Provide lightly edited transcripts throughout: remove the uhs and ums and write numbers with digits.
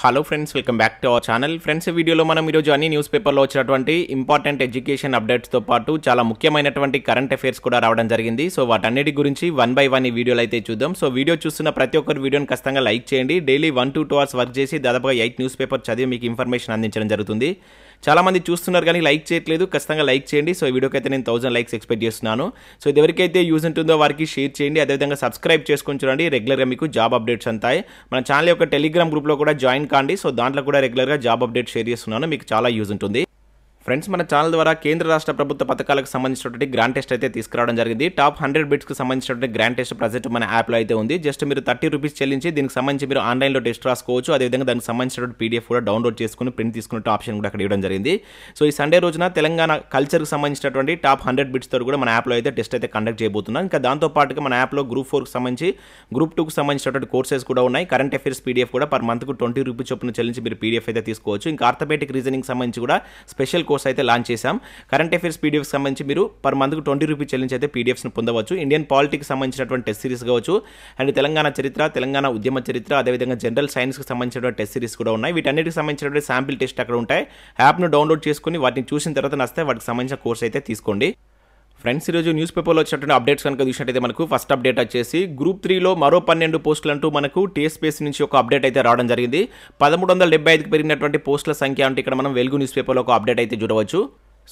Hello friends, welcome back to our channel. Friends, ఈ వీడియోలో మనం ఈరోజు అన్ని న్యూస్ పేపర్లో వచ్చినటువంటి ఇంపార్టెంట్ ఎడ్యుకేషన్ అప్డేట్స్తో పాటు చాలా ముఖ్యమైనటువంటి కరెంట్ అఫైర్స్ కూడా రావడం జరిగింది. సో వాటన్నిటి గురించి వన్ బై వన్ ఈ వీడియోలో అయితే చూద్దాం. సో వీడియో చూస్తున్న ప్రతి ఒక్కరు వీడియోని ఖచ్చితంగా లైక్ చేయండి. డైలీ 1 to 2 hours వర్క్ చేసి దాదాపుగా 8 న్యూస్ పేపర్ చదివి మీకు ఇన్ఫర్మేషన్ అందించడం జరుగుతుంది. చాలా మంది చూస్తున్నారు కానీ లైక్ చేయట్లేదు. ఖచ్చితంగా లైక్ చేయండి. సో ఈ వీడియోకి అయితే నేను 1000 లైక్స్ ఎక్స్పెక్ట్ చేస్తున్నాను. సో ఇది ఎవరికైతే యూజ్ ఉంటుందో వారికి షేర్ చేయండి. అదేవిధంగా సబ్స్క్రైబ్ చేసుకొని చూడండి. రెగ్యులర్గా మీకు జాబ్ అప్డేట్స్ అంతాయి. మన ఛానల్ యొక్క టెలిగ్రామ్ గ్రూప్లో కూడా జాయిన్ కాండి. సో దాంట్లో కూడా రెగ్యులర్గా జాబ్ అప్డేట్ షేర్ చేస్తున్నాను. మీకు చాలా యూజ్ ఉంటుంది. ఫ్రెండ్స్, మన ఛానల్ ద్వారా కేంద్ర రాష్ట్ర ప్రభుత్వ పథకాలకు సంబంధించినటువంటి గ్రాండ్ టెస్ట్ అయితే తీసుకురావడం జరిగింది. టాప్ 100 బిట్స్కి సంబంధించినటువంటి గ్రాండ్ టెస్ట్ ప్రజెంట్ మన యాప్లో అయితే ఉంది. జస్ట్ మీరు 30 రూపీస్ చెల్లించి దీనికి సంబంధించి మీరు ఆన్లైన్లో టెస్ట్ రాసుకోవచ్చు. అదేవిధంగా దానికి సంబంధించినటువంటి పీడిఎఫ్ కూడా డౌన్లోడ్ చేసుకుని ప్రింట్ తీసుకునే ఆప్షన్ కూడా అక్కడ ఇవ్వడం జరిగింది. సో ఈ సండే రోజున తెలంగాణ కల్చర్కి సంబంధించినటువంటి టాప్ 100 బిట్స్తో కూడా మన యాప్లో అయితే టెస్ట్ అయితే కండక్ట్ చేయబోతున్నాం. ఇంకా దాంతోపాటుగా మన యాప్లో గ్రూప్ 4కి సంబంధించి గ్రూప్ 2కి సంబంధించినటువంటి కోర్సెస్ కూడా ఉన్నాయి. కరెంట్ అఫైర్స్ పీడిఎఫ్ కూడా పర్ మంత్కు 20 రూపీస్ చొప్పున చెల్లించి మీరు పీడిఎఫ్ అయితే తీసుకోవచ్చు. ఇంకా ఆర్థమెటిక్ రీజనింగ్ సంబంధించి కూడా స్పెషల్ కోర్స్ అయితే లాంచ్ చేశాం. కరెంట్ అఫైర్స్ పీడిఎఫ్ సంబంధించి మీరు పర్ మంత్కు 20 రూపీస్ చెల్లించి అయితే పీడిఎఫ్స్ని పొందవచ్చు. ఇండియన్ పాలిటిక్స్ సంబంధించినటువంటి టెస్ట్ సిరీస్ కావచ్చు, అండ్ తెలంగాణ చరిత్ర, తెలంగాణ ఉద్యమ చరిత్ర, అదేవిధంగా జనరల్ సైన్స్కి సంబంధించినటువంటి టెస్ట్ సిరీస్ కూడా ఉన్నాయి. వీటన్నిటికి సంబంధించినటువంటి శాంపిల్ టెస్ట్ అక్కడ ఉంటాయి. యాప్ను డౌన్లోడ్ చేసుకుని వాటిని చూసిన తర్వాత నచ్చితే వాటికి సంబంధించిన కోర్స్ అయితే తీసుకోండి. ఫ్రెండ్స్, ఈరోజు న్యూస్ పేపర్లో వచ్చినటువంటి అప్డేట్స్ కనుక చూసినట్టయితే మనకు ఫస్ట్ అప్డేట్ వచ్చేసి గ్రూప్ 3లో మరో 12 పోస్టులు అంటూ మనకు Tspsc నుంచి ఒక అప్డేట్ అయితే రావడం జరిగింది. 1375కి పెరిగినటువంటి పోస్టుల సంఖ్య అంటే ఇక్కడ మనం వెలుగు న్యూస్ పేపర్లో ఒక అప్డేట్ అయితే చూడవచ్చు.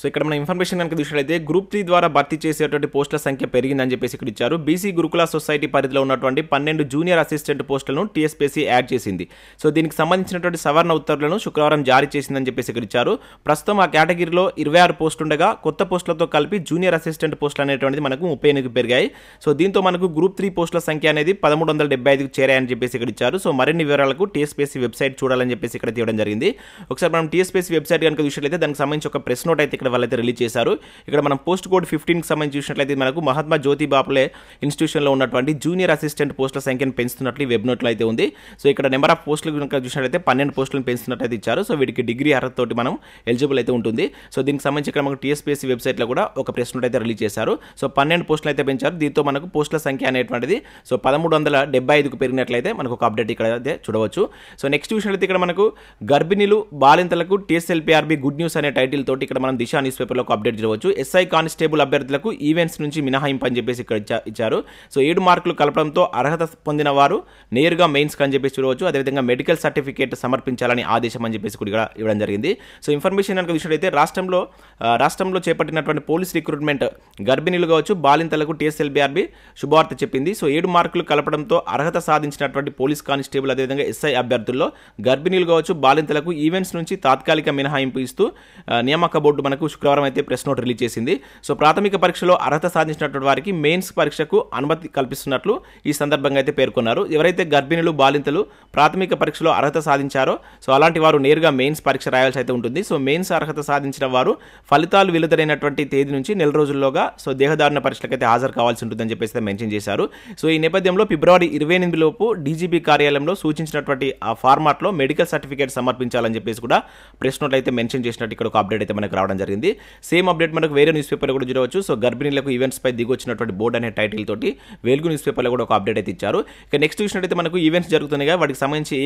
సో ఇక్కడ మన ఇన్ఫర్మేషన్ కనుక చూసినట్లయితే గ్రూప్ 3 ద్వారా భర్తీ చేసేటువంటి పోస్టుల సంఖ్య పెరిగిందని చెప్పేసి ఇక్కడ ఇచ్చారు. బీసీ గురుకుల సొసైటీ పరిధిలో ఉన్నటువంటి 12 జూనియర్ అసిస్టెంట్ పోస్టులను Tspsc యాడ్ చేసింది. సో దీనికి సంబంధించినటువంటి సవరణ ఉత్తర్వులను శుక్రవారం జారీ చేసిందని చెప్పేసి ఇక్కడ ఇచ్చారు. ప్రస్తుతం ఆ కేటగిరీలో 26 పోస్టులు ఉండగా కొత్త పోస్టులతో కలిపి జూనియర్ అసిస్టెంట్ పోస్టులు అనేటువంటిది మనకు 38కి పెరిగాయి. సో దీంతో మనకు గ్రూప్ 3 పోస్టుల సంఖ్య అనేది 1375కి చేరాయని చెప్పేసి ఇక్కడ ఇచ్చారు. సో మరిన్ని వివరాలకు Tspsc వెబ్సైట్ చూడాలని చెప్పేసి ఇక్కడ తీయడం జరిగింది. ఒకసారి మనం Tspsc వెబ్సైట్ కనుక చూసినట్లయితే దానికి సంబంధించి ఒక ప్రెస్ నోట్ అయితే ఇక్కడ వాళ్ళైతే రిలీజ్ చేశారు. ఇక్కడ మనం పోస్ట్ కోడ్ 15కి సంబంధించి చూసినట్లయితే మనకు మహాత్మా జ్యోతి బాపులే ఇన్స్టిట్యూషన్లో ఉన్నటువంటి జూనియర్ అసిస్టెంట్ పోస్టుల సంఖ్యను పెంచుతున్నట్లు వెబ్ నోట్లో అయితే ఉంది. సో ఇక్కడ నెంబర్ ఆఫ్ పోస్టులు కనుక చూసినట్లయితే 12 పోస్టులను పెంచుతున్నట్టు అయితే ఇచ్చారు. సో వీటికి డిగ్రీ అర్హత తోటి మనం ఎలిజిబుల్ అయితే ఉంటుంది. సో దీనికి సంబంధించి ఇక్కడ మనకు Tspsc వెబ్సైట్లో కూడా ఒక ప్రెస్ నోట్ అయితే రిలీజ్ చేశారు. సో 12 పోస్టులు అయితే పెంచారు. దీంతో మనకు పోస్టుల సంఖ్య అనేటువంటిది 1375కు పెరిగినట్లయితే మనకు ఒక అప్డేట్ ఇక్కడ అయితే చూడవచ్చు. సో నెక్స్ట్ చూసినట్లయితే ఇక్కడ మనకు గర్భిణీలు బాలింతలకు TSLPRB గుడ్ న్యూస్ అనే టైటిల్ తోటి ఇక్కడ మనం దిశ న్యూస్ పేపర్లో ఒక అప్డేట్ చూడవచ్చు. SI కానిస్టేబుల్ అభ్యర్థులకు ఈవెంట్స్ నుంచి మినహాయింపు అని చెప్పేసి ఇక్కడ ఇచ్చారు. సో 7 మార్కులు కలపడంతో అర్హత పొందిన వారు నేరుగా మెయిన్స్ అని చెప్పేసి చూడవచ్చు. అదేవిధంగా మెడికల్ సర్టిఫికేట్ సమర్పించాలని ఆదేశం అని చెప్పేసి కూడా ఇవ్వడం జరిగింది. సో ఇన్ఫర్మేషన్ కనుక చూసినట్లయితే రాష్ట్రంలో చేపట్టినటువంటి పోలీస్ రిక్రూట్మెంట్ గర్భిణీలు కావచ్చు బాలింతలకు TSLPRB శుభవార్త చెప్పింది. సో 7 మార్కులు కలపడంతో అర్హత సాధించినటువంటి పోలీస్ కానిస్టేబుల్ అదేవిధంగా SI అభ్యర్థుల్లో గర్భిణీలు కావచ్చు బాలింతలకు ఈవెంట్స్ నుంచి తాత్కాలిక మినహాయింపు ఇస్తూ నియామక బోర్డు మనకు శుక్రవారం అయితే ప్రెస్ నోట్ రిలీజ్ చేసింది. సో ప్రాథమిక పరీక్షలో అర్హత సాధించినటువంటి వారికి మెయిన్స్ పరీక్షకు అనుమతి కల్పిస్తున్నట్లు ఈ సందర్భంగా అయితే పేర్కొన్నారు. ఎవరైతే గర్భిణులు బాలింతలు ప్రాథమిక పరీక్షలో అర్హత సాధించారో సో అలాంటి వారు నేరుగా మెయిన్స్ పరీక్ష రాయాల్సి అయితే ఉంటుంది. సో మెయిన్స్ అర్హత సాధించిన వారు ఫలితాలు విడుదలైనటువంటి తేదీ నుంచి నెల రోజుల్లోగా సో దేహదారుణ పరీక్షలకు అయితే హాజరు కావాల్సి ఉంటుందని చెప్పేసి మెన్షన్ చేశారు. సో ఈ నేపథ్యంలో ఫిబ్రవరి 28 లోపు DGP కార్యాలయంలో సూచించినటువంటి ఆ ఫార్మాట్లో మెడికల్ సర్టిఫికేట్ సమర్పించాలని చెప్పేసి కూడా ప్రెస్ నోట్ అయితే మెన్షన్ చేసినట్టు ఇక్కడ ఒక అప్డేట్ అయితే మనకు రావడం జరిగింది. సేమ్ అప్డేట్ మనకు వేరే న్యూస్ పేపర్లో కూడా చూడవచ్చు. సో గర్భిణీలకు ఈవెంట్స్ పై దిగొచ్చినటువంటి బోర్డు అనే టైటిల్ తోటి వెలుగు న్యూస్ పేపర్లో కూడా ఒక అప్డేట్ అయితే ఇచ్చారు. ఇక నెక్స్ట్ చూసినట్టయితే మనకు ఈవెంట్స్ జరుగుతున్నాయి. వాటికి సంబంధించి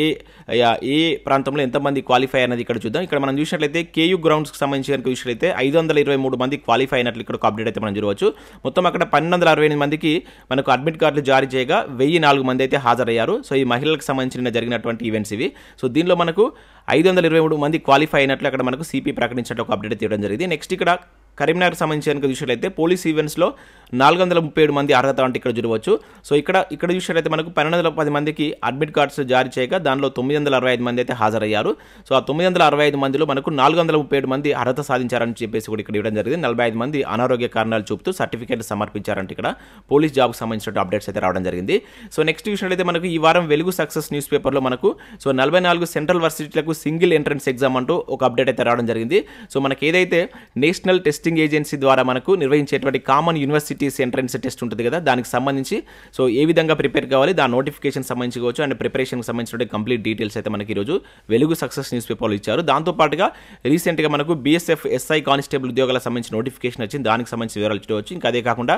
ఏ ప్రాంతంలో ఎంతమంది క్వాలిఫై అనేది ఇక్కడ చూద్దాం. ఇక్కడ మనం చూసినట్లయితే KU గ్రౌండ్స్కి సంబంధించి కనుక చూసినట్లయితే 523 మంది క్వాలిఫై అయినట్లు ఇక్కడ ఒక అప్డేట్ అయితే మనం చూడవచ్చు. మొత్తం అక్కడ 1268 మందికి మనకు అడ్మిట్ కార్డులు జారీ చేయగా 1004 మంది అయితే హాజరయ్యారు. సో ఈ మహిళలకు సంబంధించిన జరిగినటువంటి ఈవెంట్స్ ఇవి. సో దీనిలో మనకు 523 మంది క్వాలిఫై అయినట్లు అక్కడ మనకు CP ప్రకటించినట్టు ఒక అప్డేట్ తీయడం జరిగింది. నెక్స్ట్ ఇక్కడ కరీంనగర్ సంబంధించి కనుక చూసినట్లయితే పోలీస్ ఈవెంట్స్లో 437 మంది అర్హత అంటే ఇక్కడ చూడవచ్చు. సో ఇక్కడ చూసినట్లయితే మనకు 1210 మందికి అడ్మిట్ కార్డ్స్ జారీ చేయగా దానిలో 965 మంది అయితే హాజరయ్యారు. సో ఆ 965 మందిలో మనకు 437 మంది అర్హత సాధించారని చెప్పేసి కూడా ఇక్కడ ఇవ్వడం జరిగింది. 45 మంది అనారోగ్య కారణాలు చూపుతూ సర్టిఫికేట్ సమర్పించారంటే ఇక్కడ పోలీస్ జాబ్కి సంబంధించిన అప్డేట్స్ అయితే రావడం జరిగింది. సో నెక్స్ట్ చూసినట్లయితే మనకు ఈ వారం వెలుగు సక్సెస్ న్యూస్ పేపర్లో మనకు సో 44 సెంట్రల్ వర్సిటీలకు సింగిల్ ఎంట్రన్స్ ఎగ్జామ్ అంటూ ఒక అప్డేట్ అయితే రావడం జరిగింది. సో మనకి ఏదైతే నేషనల్ టెస్టింగ్ టెస్టింగ్ ఏజెన్సీ ద్వారా మనకు నిర్వహించేటువంటి కామన్ యూనివర్సిటీస్ ఎంట్రన్స్ టెస్ట్ ఉంటుంది కదా, దానికి సంబంధించి సో ఏ విధంగా ప్రిపేర్ కావాలి, దాని నోటిఫికేషన్ సంబంధించి కావచ్చు అండ్ ప్రిపరేషన్కి సంబంధించిన కంప్లీట్ డీటెయిల్స్ అయితే మనకి ఈరోజు వెలుగు సక్సెస్ న్యూస్ పేపర్లో ఇచ్చారు. దాంతోపాటుగా రీసెంట్గా మనకు బీఎస్ఎఫ్ ఎస్ఐ కానిస్టేబుల్ ఉద్యోగాలకు సంబంధించిన నోటిఫికేషన్ వచ్చింది, దానికి సంబంధించిన వివరాలు చూడవచ్చు. ఇంకా అదే కాకుండా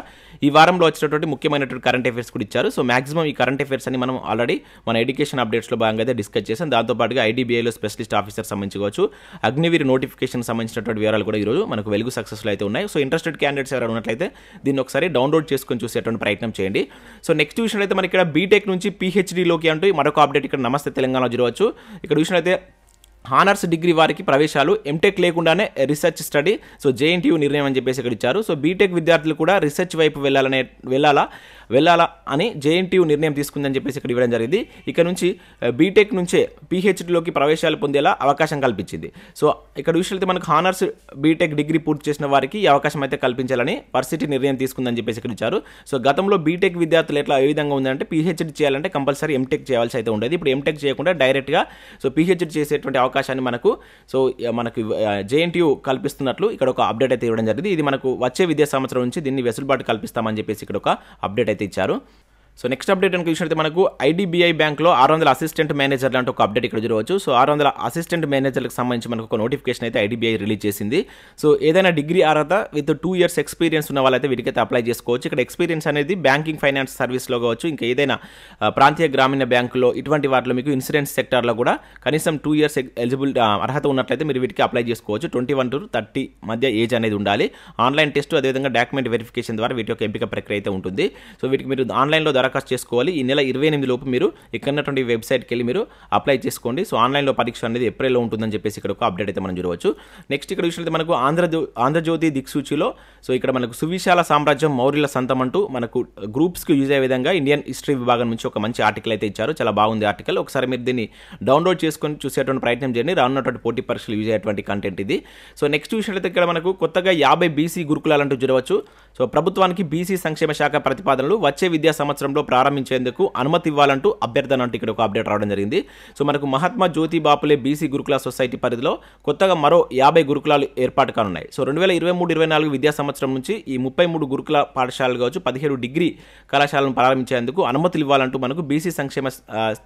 ఈ వారంలో వచ్చినటువంటి ముఖ్యమైనటువంటి కరెంట్ అఫైర్స్ కూడా ఇచ్చారు. సో మాక్సిమం ఈ కరెంట్ అఫైర్స్ అని మనం ఆల్రెడీ మన ఎడ్యుకేషన్ అప్డేట్స్లో భాగంగా అయితే డిస్కస్ చేసాం. దాంతోపాటుగా ఐడిబిఐలో స్పెషలిస్ట్ ఆఫీసర్ సంబంధించి కావచ్చు, అగ్నివీర్ నోటిఫికేషన్ సంబంధించినటువంటి వివరాలు కూడా ఈరోజు మనకు వెలుగు సక్సెస్లో అయితే ఉన్నాయి. సో ఇంట్రెస్టెడ్ క్యాండిడేట్స్ ఎవరైనా ఉన్నట్లయితే దీన్ని ఒకసారి డౌన్లోడ్ చేసుకొని చూసేటువంటి ప్రయత్నం చేయండి. సో నెక్స్ట్ విషయం అయితే మనకి ఇక్కడ బీటెక్ నుంచి పీహెచ్డీలోకి అంటూ మరొక అప్డేట్ ఇక్కడ నమస్తే తెలంగాణలో చూడవచ్చు. ఇక్కడ విషయం అయితే హానర్స్ డిగ్రీ వారికి ప్రవేశాలు ఎంటెక్ లేకుండానే రీసెర్చ్ స్టడీ, సో జేఎన్టీయూ నిర్ణయం అని చెప్పేసి ఇక్కడ ఇచ్చారు. సో బీటెక్ విద్యార్థులు కూడా రీసెర్చ్ వైపు వెళ్ళాలా అని జేఎన్టీయూ నిర్ణయం తీసుకుందని చెప్పేసి ఇక్కడ ఇవ్వడం జరిగింది. ఇక్కడ నుంచి బీటెక్ నుంచే పీహెచ్డీలోకి ప్రవేశాలు పొందేలా అవకాశం కల్పించింది. సో ఇక్కడ విషయంలో మనకు హానర్స్ బీటెక్ డిగ్రీ పూర్తి చేసిన వారికి ఈ అవకాశం అయితే కల్పించాలని వర్సిటీ నిర్ణయం తీసుకుందని చెప్పేసి ఇక్కడ ఇచ్చారు. సో గతంలో బీటెక్ విద్యార్థులు ఎట్లా ఏ విధంగా ఉందంటే పీహెచ్డీ చేయాలంటే కంపల్సరీ ఎంటెక్ చేయాల్సి అయితే ఉండేది. ఇప్పుడు ఎంటెక్ చేయకుండా డైరెక్ట్గా సో పీహెచ్డీ చేసేటువంటి అవకాశాన్ని మనకు జేఎన్టీయూ కల్పిస్తున్నట్లు ఇక్కడ ఒక అప్డేట్ అయితే ఇవ్వడం జరిగింది. ఇది మనకు వచ్చే విద్యా సంవత్సరం నుంచి దీన్ని వెసులుబాటు కల్పిస్తామని చెప్పేసి ఇక్కడ ఒక అప్డేట్ అయితే ఇచ్చారు. సో నెక్స్ట్ అప్డేట్ అనుకు చూసినట్లయితే మనకు ఐడిబిఐ బ్యాంక్లో 600 అసిస్టెంట్ మేనేజర్లు అంటే ఒక అప్డేట్ ఇక్కడ చూడవచ్చు. సో 600 అసిస్టెంట్ మేనేజర్లకు సంబంధించి మనకు ఒక నోటిఫికేషన్ అయితే ఐడిబిఐ రిలీజ్ చేసింది. సో ఏదైనా డిగ్రీ అర్హత విత్ 2 years ఎక్స్పీరియన్స్ ఉన్న వాళ్ళైతే వీటికైతే అప్లై చేసుకోవచ్చు. ఇక్కడ ఎక్స్పీరియన్స్ అనేది బ్యాంకింగ్ ఫైనాన్స్ సర్వీస్లో కావచ్చు, ఇంకా ఏదైనా ప్రాంతీయ గ్రామీణ బ్యాంకులో ఇటువంటి వాటిలో మీకు ఇన్సూరెన్స్ సెక్టార్లో కూడా కనీసం 2 years ఎలిజిబుల్ అర్హత ఉన్నట్లయితే మీరు వీటికి అప్లై చేసుకోవచ్చు. 21 to 30 మధ్య ఏజ్ అనేది ఉండాలి. ఆన్లైన్ టెస్ట్ అదేవిధంగా డాక్యుమెంట్ వెరిఫికేషన్ ద్వారా వీటి యొక్క ఎంపిక ప్రక్రియ అయితే ఉంటుంది. సో వీటికి మీరు ఆన్లైన్లో దరఖాస్తు చేసుకోవాలి. ఈ నెల 28 లోపు మీరు ఇక్కడటువంటి వెబ్సైట్కి వెళ్ళి మీరు అప్లై చేసుకోండి. సో ఆన్లైన్లో పరీక్ష అనేది ఏప్రిల్లో ఉంటుందని చెప్పేసి ఇక్కడ ఒక అప్డేట్ అయితే మనం చూడవచ్చు. నెక్స్ట్ ఇక్కడ చూసినట్లయితే మనకు ఆంధ్రజ్యోతి దిక్సూచిలో సో ఇక్కడ మనకు సువిశాల సామ్రాజ్యం మౌర్యుల సంతం అంటూ మనకు గ్రూప్స్కి యూజ్ అయ్యే విధంగా ఇండియన్ హిస్టరీ విభాగం నుంచి ఒక మంచి ఆర్టికల్ అయితే ఇచ్చారు. చాలా బాగుంది ఆర్టికల్. ఒకసారి మీరు దీన్ని డౌన్లోడ్ చేసుకొని చూసేటువంటి ప్రయత్నం చేయండి. రానున్నటువంటి పోటీ పరీక్షలు యూజ్ అయ్యేటువంటి కంటెంట్ ఇది. సో నెక్స్ట్ చూసినట్లయితే ఇక్కడ మనకు కొత్తగా 50 బీసీ గురుకులాలు అంటూ చూడవచ్చు. సో ప్రభుత్వానికి బీసీ సంక్షేమ శాఖ ప్రతిపాదనలు వచ్చే విద్యా సంవత్సరంలో ప్రారంభించేందుకు అనుమతి ఇవ్వాలంటూ అభ్యర్థన అంటూ ఇక్కడ ఒక అప్డేట్ రావడం జరిగింది. సో మనకు మహాత్మా జ్యోతి బాపులే బీసీ గురుకుల సొసైటీ పరిధిలో కొత్తగా మరో 50 గురుకులాలు ఏర్పాటు కానున్నాయి. సో 2023-24 విద్యా సంవత్సరం నుంచి ఈ 33 గురుకుల పాఠశాలలు కావచ్చు 17 డిగ్రీ కళాశాలను ప్రారంభించేందుకు అనుమతులు ఇవ్వాలంటూ మనకు బీసీ సంక్షేమ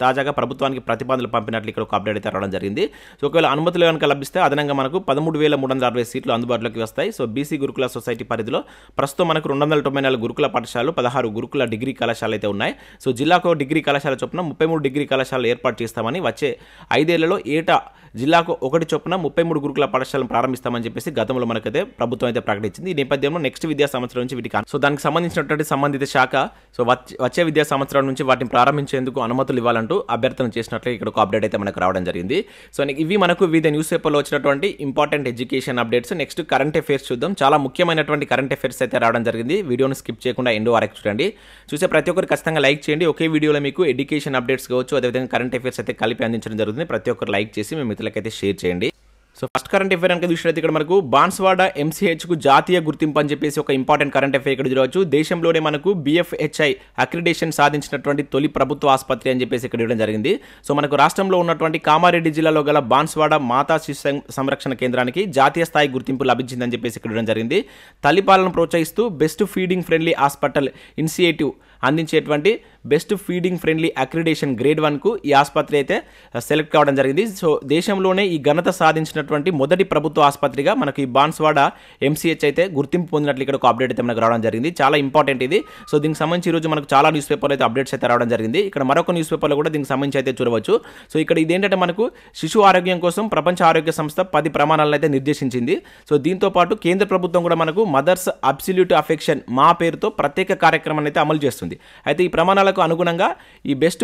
తాజాగా ప్రభుత్వానికి ప్రతిపాదనలు పంపినట్లు ఇక్కడ ఒక అప్డేట్ అయితే రావడం జరిగింది. సో ఒకవేళ అనుమతులు కనుక లభిస్తే అదనంగా మనకు 13,360 సీట్లు అందుబాటులోకి వస్తాయి. సో బీసీ గురుకుల సొసైటీ పరిధిలో ప్రస్తుతం మనకు 294 గురుకుల పాఠశాలలు 16 గురుకుల డిగ్రీ కళాశాలలు అయితే ఉన్నాయి. సో జిల్లాకు డిగ్రీ కళాశాల చొప్పున 33 డిగ్రీ కళాశాలలు ఏర్పాటు చేస్తామని వచ్చే 5 ఏళ్లలో ఏటా జిల్లాకు 1 చొప్పున 33 గురుకుల పాఠశాలను ప్రారంభిస్తామని చెప్పేసి గతంలో మనకైతే ప్రభుత్వం అయితే ప్రకటించింది. ఈ నేపథ్యంలో నెక్స్ట్ విద్యా సంవత్సరం నుంచి వీటికి సో దానికి సంబంధించినటువంటి సంబంధిత శాఖ సో వచ్చే విద్యా సంవత్సరం నుంచి వాటిని ప్రారంభించేందుకు అనుమతులు ఇవ్వాలంటూ అభ్యర్థన చేసినట్లు ఇక్కడ ఒక అప్డేట్ అయితే మనకు రావడం జరిగింది. సో ఇవి మనకు వివిధ న్యూస్ పేపర్లో వచ్చినటువంటి important education updates. Next current affairs చూద్దాం. చాలా ముఖ్యమైనటువంటి కరెంట్ అఫైర్స్ అయితే రావడం జరిగింది. వీడియోని స్కిప్ చేయకుండా ఎండ్ వరకు చూడండి. చూసే ప్రతి ఒక్కరు ఖచ్చితంగా లైక్ చేయండి. ఒకే వీడియోలో మీకు ఎడ్యుకేషన్ అప్డేట్స్ కావచ్చు అదేవిధంగా కరెంట్ అఫైర్స్ అయితే కలిపి అందించడం జరుగుతుంది. ప్రతి ఒక్కరు లైక్ చేసి మీ మిత్రులకైతే షేర్ చేయండి. సో ఫస్ట్ కరెంట్ అఫైర్ కనుక చూసినట్లయితే ఇక్కడ మనకు బాన్స్వాడ ఎంసీహెచ్కు జాతీయ గుర్తింపు అని చెప్పేసి ఒక ఇంపార్టెంట్ కరెంట్ అఫైర్ ఇక్కడ చూడవచ్చు. దేశంలోనే మనకు బిఎఫ్హెచ్ఐ అక్రిడేషన్ సాధించినటువంటి తొలి ప్రభుత్వ ఆసుపత్రి అని చెప్పేసి ఇక్కడ ఇవ్వడం జరిగింది. సో మనకు రాష్ట్రంలో ఉన్నటువంటి కామారెడ్డి జిల్లాలో గల బాన్స్వాడ మాతా శిశు సంరక్షణ కేంద్రానికి జాతీయ స్థాయి గుర్తింపు లభించిందని చెప్పేసి ఇక్కడ ఇవ్వడం జరిగింది. తల్లిపాలను ప్రోత్సహిస్తూ breast feeding friendly hospital initiative అందించేటువంటి breast feeding friendly accreditation grade 1కు ఈ ఆసుపత్రి అయితే సెలెక్ట్ కావడం జరిగింది. సో దేశంలోనే ఈ ఘనత సాధించినటువంటి మొదటి ప్రభుత్వ ఆసుపత్రిగా మనకు ఈ బాన్స్వాడ ఎంసీహెచ్ అయితే గుర్తింపు పొందినట్లు ఇక్కడ ఒక అప్డేట్ అయితే మనకు రావడం జరిగింది. చాలా ఇంపార్టెంట్ ఇది. సో దీనికి సంబంధించి ఈరోజు మనకు చాలా న్యూస్ పేపర్లో అయితే అప్డేట్స్ అయితే రావడం జరిగింది. ఇక్కడ మరొక న్యూస్ పేపర్లో కూడా దీనికి సంబంధించి అయితే చూడవచ్చు. సో ఇక్కడ ఇదేంటంటే మనకు శిశు ఆరోగ్యం కోసం ప్రపంచ ఆరోగ్య సంస్థ 10 ప్రమాణాలను అయితే నిర్దేశించింది. సో దీంతో పాటు కేంద్ర ప్రభుత్వం కూడా మనకు మదర్స్ అబ్సల్యూట్ అఫెక్షన్ మా పేరుతో ప్రత్యేక కార్యక్రమాన్ని అయితే అమలు చేస్తుంది. అయితే ఈ ప్రమాణాలకు అనుగుణంగా ఈ బెస్ట్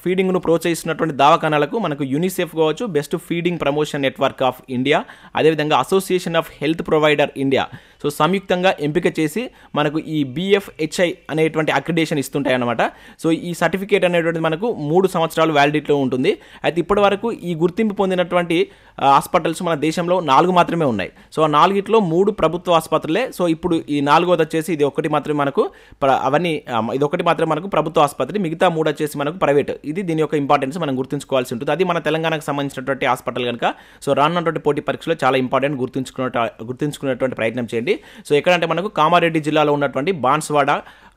ఫీడింగ్ను ప్రోత్సహిస్తున్నటువంటి దవాఖానాలకు మనకు యూనిసెఫ్ కావచ్చు, breast feeding promotion network of India, అదేవిధంగా association of health provider India, so సంయుక్తంగా ఎంపిక చేసి మనకు ఈ BFHI అనేటువంటి అక్రిడేషన్ ఇస్తుంటాయి అన్నమాట. సో ఈ సర్టిఫికేట్ అనేటువంటిది మనకు 3 సంవత్సరాలు వ్యాలిడిటీలో ఉంటుంది. అయితే ఇప్పటి వరకు ఈ గుర్తింపు పొందినటువంటి హాస్పిటల్స్ మన దేశంలో 4 మాత్రమే ఉన్నాయి. సో ఆ 4ట్లో 3 ప్రభుత్వ ఆసుపత్రులే. సో ఇప్పుడు ఈ 4వది వచ్చేసి ఇది ఒకటి మాత్రమే మనకు ఇది ఒకటి మాత్రమే మనకు ప్రభుత్వ ఆసుపత్రి, మిగతా 3 వచ్చేసి మనకు ప్రైవేట్. ఇది దీని యొక్క ఇంపార్టెన్స్ మనం గుర్తుంచుకోవాల్సి ఉంటుంది. అది మన తెలంగాణకు సంబంధించినటువంటి హాస్పిటల్ కనుక సో రానున్నటువంటి పోటీ పరీక్షలో చాలా ఇంపార్టెంట్ గుర్తుంచుకునేటువంటి ప్రయత్నం చేయండి. సో ఎక్కడంటే మనకు కామారెడ్డి జిల్లాలో ఉన్నటువంటి బాన్స్వాడ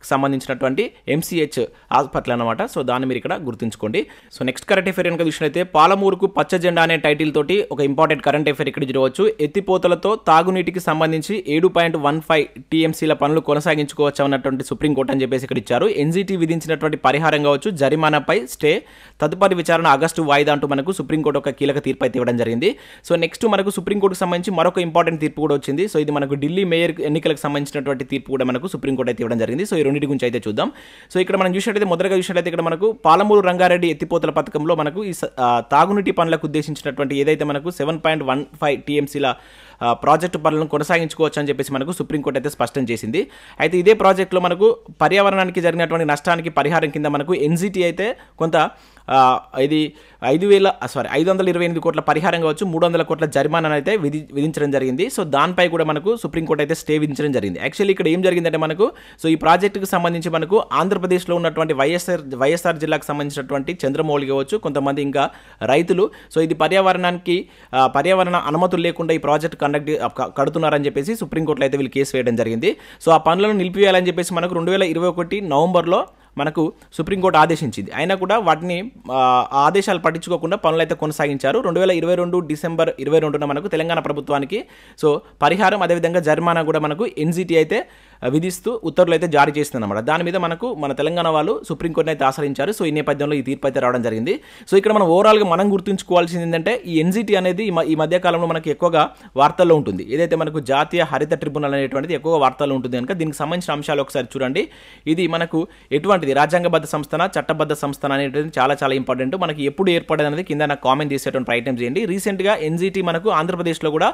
సంబంధించినటువంటి MCH హాస్పిటల్ అనమాట. సో దాన్ని మీరు ఇక్కడ గుర్తుంచుకోండి. సో నెక్స్ట్ కరెంట్ అఫేర్ కనుక చూసినట్లయితే పాలమూరుకు పచ్చ జెండా అనే టైటిల్ తోటి ఒక ఇంపార్టెంట్ కరెంట్ అఫేర్ ఇక్కడ చూడవచ్చు. ఎత్తిపోతలతో తాగునీటికి సంబంధించి 7.15 TMCల పనులు కొనసాగించుకోవచ్చు అన్నటువంటి సుప్రీంకోర్టు అని చెప్పేసి ఇక్కడ ఇచ్చారు. NGT విధించినటువంటి పరిహారం కావచ్చు, జరిమానాపై స్టే, తదుపరి విచారణ ఆగస్టు వాయిదా అంటూ మనకు సుప్రీంకోర్టు ఒక కీలక తీర్పు అయితే ఇవ్వడం జరిగింది. సో నెక్స్ట్ మనకు సుప్రీంకోర్టుకు సంబంధించి మరొక ఇంపార్టెంట్ తీర్పు కూడా వచ్చింది. సో ఇది మనకు ఢిల్లీ మేయర్ ఎన్నికలకు సంబంధించినటువంటి తీర్పు కూడా మనకు సుప్రీంకోర్టు అయితే ఇవ్వడం జరిగింది. సో ఈ రెండింటి గురించి అయితే చూద్దాం. సో ఇక్కడ మనం చూసినట్లయితే మొదటగా చూసినట్లయితే ఇక్కడ మనకు పాలమూరు రంగారెడ్డి ఎత్తిపోతల పథకంలో మనకు ఈ తాగునీటి పనులకు ఉద్దేశించినటువంటి ఏదైతే మనకు 7.15 TMCల ప్రాజెక్టు పనులను కొనసాగించుకోవచ్చు అని చెప్పేసి మనకు సుప్రీంకోర్టు అయితే స్పష్టం చేసింది. అయితే ఇదే ప్రాజెక్టులో మనకు పర్యావరణానికి జరిగినటువంటి నష్టానికి పరిహారం కింద మనకు NGT అయితే కొంత ఇది 528 కోట్ల పరిహారం కావచ్చు, 300 కోట్ల జరిమానాను అయితే విధించడం జరిగింది. సో దానిపై కూడా మనకు సుప్రీంకోర్టు అయితే స్టే విధించడం జరిగింది. యాక్చువల్లీ ఇక్కడ ఏం జరిగిందంటే మనకు సో ఈ ప్రాజెక్టుకు సంబంధించి మనకు ఆంధ్రప్రదేశ్లో ఉన్నటువంటి వైఎస్ఆర్ జిల్లాకు సంబంధించినటువంటి చంద్రమౌళి కావచ్చు, కొంతమంది ఇంకా రైతులు సో ఇది పర్యావరణ అనుమతులు లేకుండా ఈ ప్రాజెక్టు కడుతున్నారని చెప్పేసి సుప్రీంకోర్టులో అయితే వీళ్ళు కేసు వేయడం జరిగింది. సో ఆ పనులను నిలిపివేయాలని చెప్పేసి మనకు 2021 నవంబర్లో మనకు సుప్రీంకోర్టు ఆదేశించింది. అయినా కూడా వాటిని ఆదేశాలు పట్టించుకోకుండా పనులు అయితే కొనసాగించారు. 2022 డిసెంబర్ 22న మనకు తెలంగాణ ప్రభుత్వానికి సో పరిహారం అదేవిధంగా జరిమానా కూడా మనకు NGT అయితే విధిస్తూ ఉత్తర్వులు అయితే జారీ చేస్తుంది అన్నమాట. దాని మీద మన తెలంగాణ వాళ్ళు సుప్రీంకోర్టుని అయితే ఆశ్రయించారు. సో ఈ నేపథ్యంలో ఈ తీర్పు అయితే రావడం జరిగింది. సో ఇక్కడ మనం ఓవరాల్గా మనం గుర్తుంచుకోవాల్సింది ఏంటంటే ఈ NGT అనేది ఈ మధ్య కాలంలో మనకి ఎక్కువగా వార్తల్లో ఉంటుంది. ఏదైతే మనకు జాతీయ హరిత ట్రిబ్యునల్ అనేటువంటిది ఎక్కువగా వార్తల్లో ఉంటుంది కనుక దీనికి సంబంధించిన అంశాలు ఒకసారి చూడండి. ఇది మనకు ఎటువంటిది రాజ్యాంగబద్ధ సంస్థన, చట్టబద్ధ సంస్థన అనేటువంటి చాలా చాలా ఇంపార్టెంట్. మనకి ఎప్పుడు ఏర్పడేది అనేది కింద నాకు కామెంట్ చేసేటువంటి ప్రయత్నం చేయండి. రీసెంట్గా NGT మనకు ఆంధ్రప్రదేశ్లో కూడా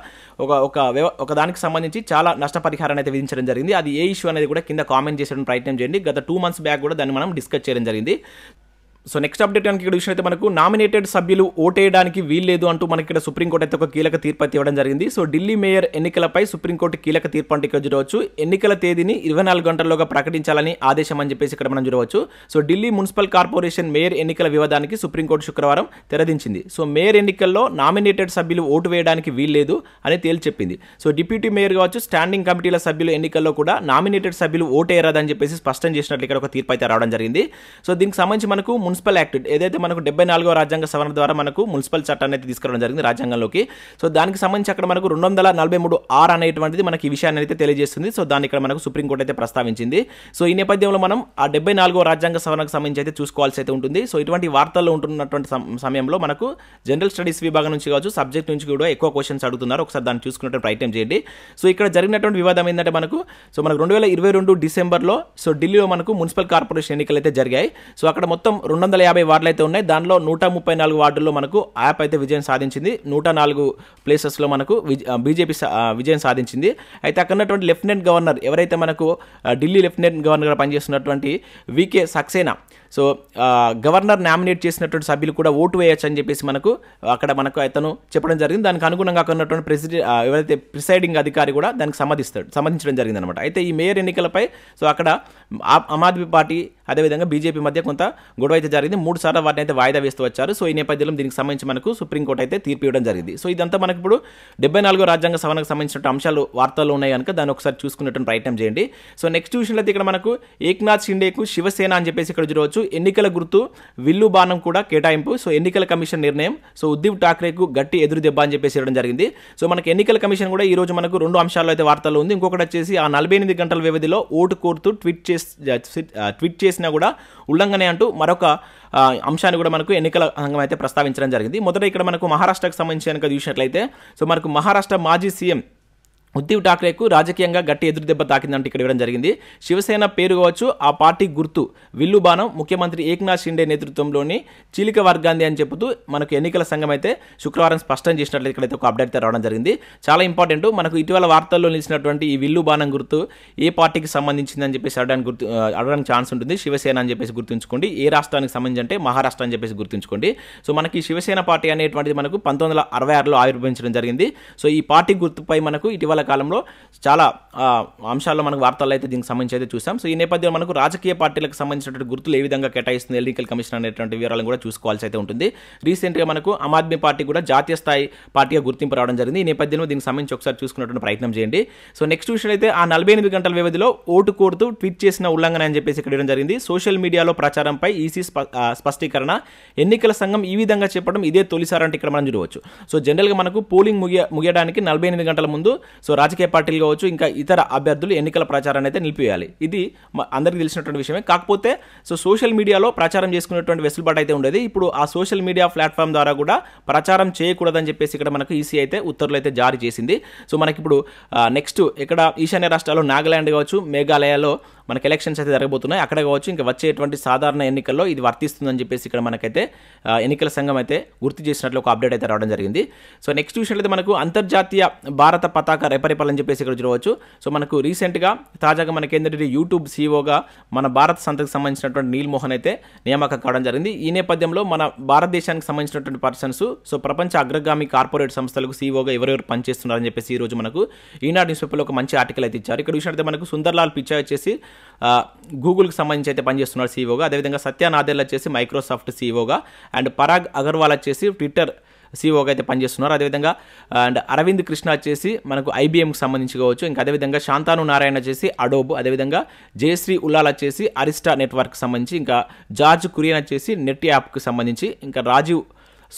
ఒక దానికి సంబంధించి చాలా నష్టపరిహారాన్ని అయితే విధించడం జరిగింది. అది ఏ ఇష్యూ అనేది కూడా కింద కామెంట్ చేసేటువంటి ప్రయత్నం చేయండి. గత 2 months బ్యాక్ కూడా దాన్ని మనం డిస్కస్ చేయడం జరిగింది. సో నెక్స్ట్ అప్డేట్ కనుక ఇక్కడ చూసినట్లయితే మనకు నామినేటెడ్ సభ్యులు ఓటేయడానికి వీల్లేదు అంటూ మనకి ఇక్కడ సుప్రీంకోర్టు అయితే ఒక కీలక తీర్పు అయితే ఇవ్వడం జరిగింది. సో ఢిల్లీ మేయర్ ఎన్నికలపై సుప్రీంకోర్టు కీలక తీర్పు అంటే ఇక్కడ చూడవచ్చు. ఎన్నికల తేదీని 24 గంటల్లోగా ప్రకటించాలని ఆదేశం అని చెప్పేసి ఇక్కడ మనం చూడవచ్చు. So Delhi municipal corporation mayor ఎన్నికల వివాదానికి సుప్రీంకోర్టు శుక్రవారం తెరదించింది. సో మేయర్ ఎన్నికల్లో నామినేటెడ్ సభ్యులు ఓటు వేయడానికి వీల్లేదు అని తేల్చి చెప్పింది. సో డిప్యూటీ మేయర్ కావచ్చు, స్టాండింగ్ కమిటీల సభ్యుల ఎన్నికల్లో కూడా నామినేటెడ్ సభ్యులు ఓటేయరాదని చెప్పేసి స్పష్టం చేసినట్లు ఇక్కడ ఒక తీర్పు అయితే రావడం జరిగింది. సో దీనికి సంబంధించి మనకు మున్సిపల్ యాక్ట్ ఏదైతే మనకు 74వ రాజ్యాంగ సవరణ ద్వారా మనకు మున్సిపల్ చట్టాన్ని అయితే తీసుకురావడం జరిగింది రాజ్యాంగంలోకి. సో దానికి సంబంధించి అక్కడ మనకు 243(r) అనేటువంటిది మనకి ఈ విషయాన్ని అయితే తెలియజేస్తుంది. సో దాన్ని ఇక్కడ మనకు సుప్రీంకోర్టు అయితే ప్రస్తావించింది. సో ఈ నేపథ్యంలో మనం ఆ 74వ రాజ్యాంగ సవరణకు సంబంధించి అయితే చూసుకోవాల్సి అయితే ఉంటుంది. సో ఇటువంటి వార్తల్లో ఉంటున్నటువంటి సమయంలో మనకు జనరల్ స్టడీస్ విభాగం నుంచి కావచ్చు, సబ్జెక్ట్ నుంచి కూడా ఎక్కువ క్వశ్చన్స్ అడుగుతున్నారు. ఒకసారి దాన్ని చూసుకున్నట్టు ప్రయత్నం చేయండి. సో ఇక్కడ జరిగినటువంటి వివాదం ఏంటంటే మనకు 2022 డిసెంబర్లో సో ఢిల్లీలో మనకు మున్సిపల్ కార్పొరేషన్ ఎన్నికలు అయితే జరిగాయి. సో అక్కడ మొత్తం 250 వార్డులు అయితే ఉన్నాయి. దానిలో 134 వార్డుల్లో మనకు యాప్ అయితే విజయం సాధించింది. 104 ప్లేసెస్లో మనకు బీజేపీ విజయం సాధించింది. అయితే అక్కడ ఉన్నటువంటి లెఫ్టినెంట్ గవర్నర్ ఎవరైతే మనకు ఢిల్లీ లెఫ్టినెంట్ గవర్నర్గా పనిచేస్తున్నటువంటి V K Saxena so governor nominate చేసినటువంటి సభ్యులు కూడా ఓటు వేయచ్చు అని చెప్పేసి మనకు అతను చెప్పడం జరిగింది. దానికి అనుగుణంగా అక్కడ ఉన్నటువంటి ఎవరైతే ప్రిసైడింగ్ అధికారి కూడా దానికి సమ్మతించడం జరిగింది అనమాట. అయితే ఈ మేయర్ ఎన్నికలపై సో అక్కడ ఆమ్ ఆద్మీ పార్టీ అదేవిధంగా బీజేపీ మధ్య కొంత గొడవ అయితే జరిగింది. 3 సార్లు వాటిని అయితే వాయిదా వేస్తూ వచ్చారు. సో ఈ నేపథ్యంలో దీనికి సంబంధించి మనకు సుప్రీంకోర్టు అయితే తీర్పు ఇవ్వడం జరిగింది. సో ఇదంతా మనకు ఇప్పుడు 74వ రాజ్యాంగ సవరణకు సంబంధించిన అంశాలు వార్తల్లో ఉన్నాయి కనుక దాన్ని ఒకసారి చూసుకునేటువంటి ప్రయత్నం చేయండి. సో నెక్స్ట్ చూసినట్లయితే ఇక్కడ మనకు ఏక్నాథ్ షిండేకు శివసేన అని చెప్పేసి ఇక్కడ చూడవచ్చు. ఎన్నికల గుర్తు విల్లు బాణం కూడా కేటాయింపు. సో ఎన్నికల కమిషన్ నిర్ణయం. సో ఉద్దవ్ ఠాక్రేకు గట్టి ఎదురు దెబ్బ అని చెప్పేసి ఇవ్వడం జరిగింది. సో మనకి ఎన్నికల కమిషన్ కూడా ఈ రోజు మనకు 2 అంశాల్లో అయితే వార్తల్లో ఉంది. ఇంకొకటి వచ్చేసి ఆ 48 గంటల వ్యవధిలో ఓటు కోరుతూ ట్వీట్ చేసినా కూడా ఉల్లంఘనే అంటూ మరొక అంశాన్ని కూడా మనకు ఎన్నికల సంఘం అయితే ప్రస్తావించడం జరిగింది. మొదట ఇక్కడ మనకు మహారాష్ట్రకు సంబంధించి కనుక చూసినట్లయితే సో మనకు మహారాష్ట్ర మాజీ సీఎం ఉద్దవ్ ఠాక్రేకు రాజకీయంగా గట్టి ఎదురుదెబ్బ తాకిందంటే ఇక్కడ ఇవ్వడం జరిగింది. శివసేన పేరు కావచ్చు, ఆ పార్టీ గుర్తు విల్లు బాణం ముఖ్యమంత్రి ఏక్నాథ్ షిండే నేతృత్వంలోని చీలిక వర్గాంది అని చెబుతూ మనకు ఎన్నికల సంఘం అయితే శుక్రవారం స్పష్టం చేసినట్లయితే ఇక్కడైతే ఒక అప్డేట్ రావడం జరిగింది. చాలా ఇంపార్టెంట్. మనకు ఇటీవల వార్తల్లో నిలిచినటువంటి ఈ విల్లు బాణం గుర్తు ఏ పార్టీకి సంబంధించిందని చెప్పేసి అడగడానికి ఛాన్స్ ఉంటుంది. శివసేన అని చెప్పేసి గుర్తుంచుకోండి. ఏ రాష్ట్రానికి సంబంధించి అంటే మహారాష్ట్ర అని చెప్పేసి గుర్తుంచుకోండి. సో మనకి శివసేన పార్టీ అనేటువంటిది మనకు 1966లో ఆవిర్భవించడం జరిగింది. సో ఈ పార్టీ గుర్తుపై మనకు ఇటీవల కాలంలో చాలా అంశాల్లో మనకు వార్తల్లో అయితే దీనికి సంబంధించి అయితే చూసాం. సో ఈ నేపథ్యంలో మనకు రాజకీయ పార్టీలకు సంబంధించినటువంటి గుర్తులు ఏ విధంగా కేటాయిస్తుంది ఎన్నికల కమిషన్ అనేటువంటి వివరాలను కూడా చూసుకోవాల్సి అయితే ఉంటుంది. రీసెంట్గా మనకు ఆమ్ ఆద్మీ పార్టీ కూడా జాతీయ స్థాయి పార్టీగా గుర్తింపు రావడం జరిగింది. ఈ నేపథ్యంలో దీనికి సంబంధించి ఒకసారి చూసుకున్నటువంటి ప్రయత్నం చేయండి. సో నెక్స్ట్ విషయం అయితే ఆ 48 గంటల వ్యవధిలో ఓటు కోరుతూ ట్వీట్ చేసిన ఉల్లంఘన అని చెప్పేసి ఇక్కడ ఇవ్వడం జరిగింది. సోషల్ మీడియాలో ప్రచారంపై ఈసీ స్పష్టీకరణ. ఎన్నికల సంఘం ఈ విధంగా చెప్పడం ఇదే తొలిసారి అంటే ఇక్కడ మనం చూడవచ్చు. సో జనరల్గా మనకు పోలింగ్ ముగియడానికి 48 గంటల ముందు సో రాజకీయ పార్టీలు కావచ్చు, ఇంకా ఇతర అభ్యర్థులు ఎన్నికల ప్రచారాన్ని అయితే నిలిపివేయాలి. ఇది అందరికీ తెలిసినటువంటి విషయమే. కాకపోతే సో సోషల్ మీడియాలో ప్రచారం చేసుకునేటువంటి వెసులుబాటు అయితే ఉండేది. ఇప్పుడు ఆ సోషల్ మీడియా ప్లాట్ఫామ్ ద్వారా కూడా ప్రచారం చేయకూడదని చెప్పేసి ఇక్కడ మనకు ఈసీ అయితే ఉత్తర్వులు అయితే జారీ చేసింది. సో మనకి ఇప్పుడు నెక్స్ట్ ఇక్కడ ఈశాన్య రాష్ట్రాల్లో నాగాలాండ్ కావచ్చు, మేఘాలయలో మనకి ఎలక్షన్స్ అయితే జరగబోతున్నాయి. అక్కడ కావచ్చు ఇంకా వచ్చేటువంటి సాధారణ ఎన్నికల్లో ఇది వర్తిస్తుందని చెప్పేసి ఇక్కడ మనకైతే ఎన్నికల సంఘం అయితే గుర్తు చేసినట్లు ఒక అప్డేట్ అయితే రావడం జరిగింది. సో నెక్స్ట్ విషయం అయితే మనకు అంతర్జాతీయ భారత పతాక రెపరెపలని చెప్పేసి ఇక్కడ చూడవచ్చు. సో మనకు రీసెంట్గా తాజాగా మనకి ఏంటంటే యూట్యూబ్ సీఈఓగా మన భారత సంతకు సంబంధించినటువంటి నీల్ మోహన్ అయితే నియామకం కావడం జరిగింది. ఈ నేపథ్యంలో మన భారతదేశానికి సంబంధించినటువంటి పర్సన్స్ సో ప్రపంచ అగ్రగామి కార్పొరేట్ సంస్థలకు సీఈఓగా ఎవరెవరు పనిచేస్తున్నారని చెప్పేసి ఈ రోజు మనకు ఈనాడు న్యూస్ పేపర్లో ఒక మంచి ఆర్టికల్ అయితే ఇచ్చారు. ఇక్కడ విషయం అయితే మనకు సుందర్లాల్ పిచాయ్ వచ్చేసి గూగుల్కి సంబంధించి అయితే పనిచేస్తున్నారు సీఈఓగా. అదేవిధంగా సత్య నాదెల్ వచ్చేసి మైక్రోసాఫ్ట్ సీఈఓగా, అండ్ పరాగ్ అగర్వాల్ వచ్చేసి ట్విట్టర్ సీఈఓగా అయితే పనిచేస్తున్నారు. అదేవిధంగా అండ్ అరవింద్ కృష్ణ వచ్చేసి మనకు ఐబీఎంకి సంబంధించి కావచ్చు. ఇంకా అదేవిధంగా శాంతాను నారాయణ వచ్చేసి అడోబ్, అదేవిధంగా జయశ్రీ ఉల్లాల్ వచ్చేసి అరిస్టా నెట్వర్క్కి సంబంధించి, ఇంకా జార్జ్ కురియన్ వచ్చేసి నెట్ యాప్కి సంబంధించి, ఇంకా రాజీవ్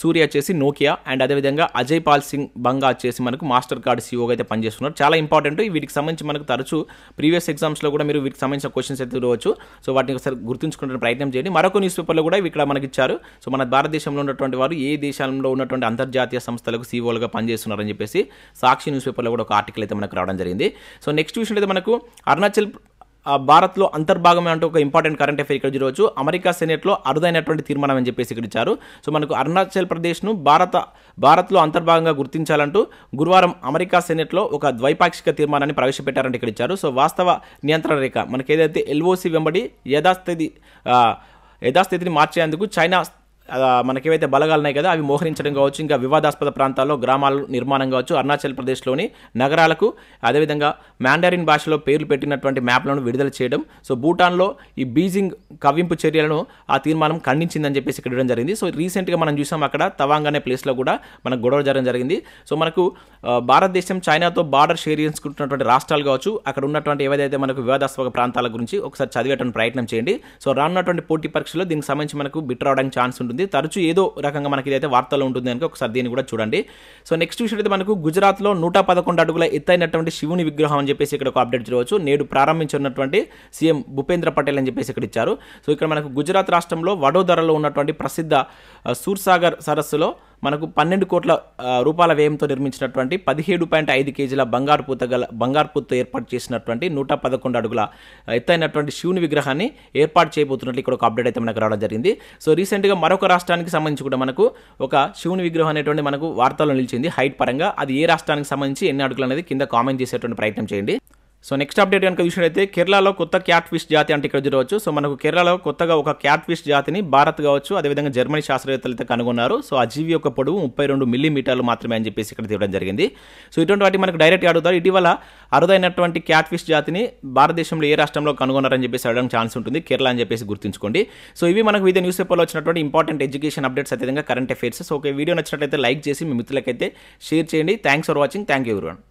సూర్య వచ్చేసి నోకియా, అండ్ అదేవిధంగా అజయ్ పాల్ సింగ్ బంగా వచ్చేసి మనకు మాస్టర్ కార్డ్ సీఈఓగా అయితే పనిచేస్తున్నారు. చాలా ఇంపార్టెంట్. వీటికి సంబంధించి మనకు తరచూ ప్రీవియస్ ఎగ్జామ్స్లో కూడా మీరు వీటికి సంబంధించిన క్వశ్చన్స్ అయితే చూడవచ్చు. సో వాటిని ఒకసారి గుర్తుంచుకునే ప్రయత్నం చేయండి. మరొక న్యూస్ పేపర్లో కూడా ఇక్కడ మనకి ఇచ్చారు. సో మన భారతదేశంలో ఉన్నటువంటి వారు ఏ దేశంలో ఉన్నటువంటి అంతర్జాతీయ సంస్థలకు సీఈఓలుగా పనిచేస్తున్నారని చెప్పేసి సాక్షి న్యూస్ పేపర్లో కూడా ఒక ఆర్టికల్ అయితే మనకు రావడం జరిగింది. సో నెక్స్ట్ విషయం అయితే మనకు అరుణాచల్ భారత్లో అంతర్భాగమే అంటూ ఒక ఇంపార్టెంట్ కరెంట్ అఫైర్ ఇక్కడ చూడవచ్చు. అమెరికా సెనేట్లో అరుదైనటువంటి తీర్మానం అని చెప్పేసి ఇక్కడ ఇచ్చారు. సో మనకు అరుణాచల్ ప్రదేశ్ను భారత్లో అంతర్భాగంగా గుర్తించాలంటూ గురువారం అమెరికా సెనేట్లో ఒక ద్వైపాక్షిక తీర్మానాన్ని ప్రవేశపెట్టారంటే ఇక్కడ ఇచ్చారు. సో వాస్తవ నియంత్రణ రేఖ మనకి ఏదైతే ఎల్ఓసి వెంబడి యథాస్థితిని మార్చేందుకు చైనా మనకేవైతే బలగాలు ఉన్నాయి కదా అవి మోహరించడం కావచ్చు, ఇంకా వివాదాస్పద ప్రాంతాల్లో గ్రామాల నిర్మాణం కావచ్చు, అరుణాచల్ ప్రదేశ్లోని నగరాలకు అదేవిధంగా మ్యాండరిన్ భాషలో పేర్లు పెట్టినటువంటి మ్యాప్లను విడుదల చేయడం. సో భూటాన్లో ఈ బీజింగ్ కవ్వింపు చర్యలను ఆ తీర్మానం ఖండించిందని చెప్పేసి ఇక్కడ ఇవ్వడం జరిగింది. సో రీసెంట్గా మనం చూసాం అక్కడ తవాంగ్ అనే ప్లేస్లో కూడా మనకు గొడవ జరగడం జరిగింది. సో మనకు భారతదేశం చైనాతో బార్డర్ షేర్ చేసుకుంటున్నటువంటి రాష్ట్రాలు కావచ్చు, అక్కడ ఉన్నటువంటి ఏవైతే మనకు వివాదాస్పద ప్రాంతాల గురించి ఒకసారి చదివేటువంటి ప్రయత్నం చేయండి. సో రానున్నటువంటి పోటీ పరీక్షలో దీనికి సంబంధించి మనకు బిట్ రావడానికి ఛాన్స్ ఉంటుంది. తరచూ ఏదో రకంగా మనకి ఇదైతే వార్తల్లో ఉంటుంది కనుక ఒకసారి దీన్ని కూడా చూడండి. సో నెక్స్ట్ విషయం అయితే మనకు గుజరాత్లో 111 అడుగుల ఎత్తైనటువంటి శివుని విగ్రహం అని చెప్పేసి ఇక్కడ ఒక అప్డేట్ చూడవచ్చు. నేడు ప్రారంభించినటువంటి సీఎం భూపేంద్ర పటేల్ అని చెప్పేసి ఇక్కడ ఇచ్చారు. సో ఇక్కడ మనకు గుజరాత్ రాష్ట్రంలో వడోదరలో ఉన్నటువంటి ప్రసిద్ధ సూర్సాగర్ సరస్సులో మనకు 12 కోట్ల రూపాయల వ్యయంతో నిర్మించినటువంటి 17.5 కేజీల బంగారు పూతతో ఏర్పాటు చేసినటువంటి 111 అడుగుల ఎత్తైనటువంటి శివుని విగ్రహాన్ని ఏర్పాటు చేయబోతున్నట్లు ఇక్కడ ఒక అప్డేట్ అయితే మనకు రావడం జరిగింది. సో రీసెంట్గా మరొక రాష్ట్రానికి సంబంధించి కూడా మనకు ఒక శివుని విగ్రహం అనేటువంటి మనకు వార్తల్లో నిలిచింది హైట్ పరంగా. అది ఏ రాష్ట్రానికి సంబంధించి ఎన్ని అడుగులు అనేది కింద కామెంట్ చేసేటువంటి ప్రయత్నం చేయండి. సో నెక్స్ట్ అప్డేట్ కనుక చూసినట్లయితే కేరళలో కొత్త క్యాట్ ఫిష్ జాతి అంటే ఇక్కడ చూడవచ్చు. సో మనకు కేరళలో కొత్తగా ఒక క్యాట్ ఫిష్ జాతిని భారత్ కావచ్చు అదేవిధంగా జర్మనీ శాస్త్రవేత్తలు అయితే కనుగొన్నారు. సో ఆ జీవి యొక్క పొడవు 32 మిల్లీమీటర్లు మాత్రమే అని చెప్పేసి ఇక్కడ తీయడం జరిగింది. సో ఇటువంటి వాటి మనకు డైరెక్ట్గా అడుగుతారు. ఇటీవల అరుదైనటువంటి క్యాట్ ఫిష్ జాతిని భారతదేశంలో ఏ రాష్ట్రంలో కనుగొన్నారని చెప్పేసి అడగడానికి ఛాన్స్ ఉంటుంది. కేరళ అని చెప్పేసి గుర్తుంచుకోండి. సో ఇవి మనకు వివిధ న్యూస్ పేపర్లో వచ్చినటువంటి ఇంపార్టెంట్ ఎడ్యుకేషన్ అప్డేట్స్ అదేవిధంగా కరెంట్ అఫైర్స్. సో ఒక వీడియో నచ్చినట్లయితే లైక్ చేసి మీ మిత్రులకైతే షేర్ చేయండి. Thanks for watching. Thank you everyone.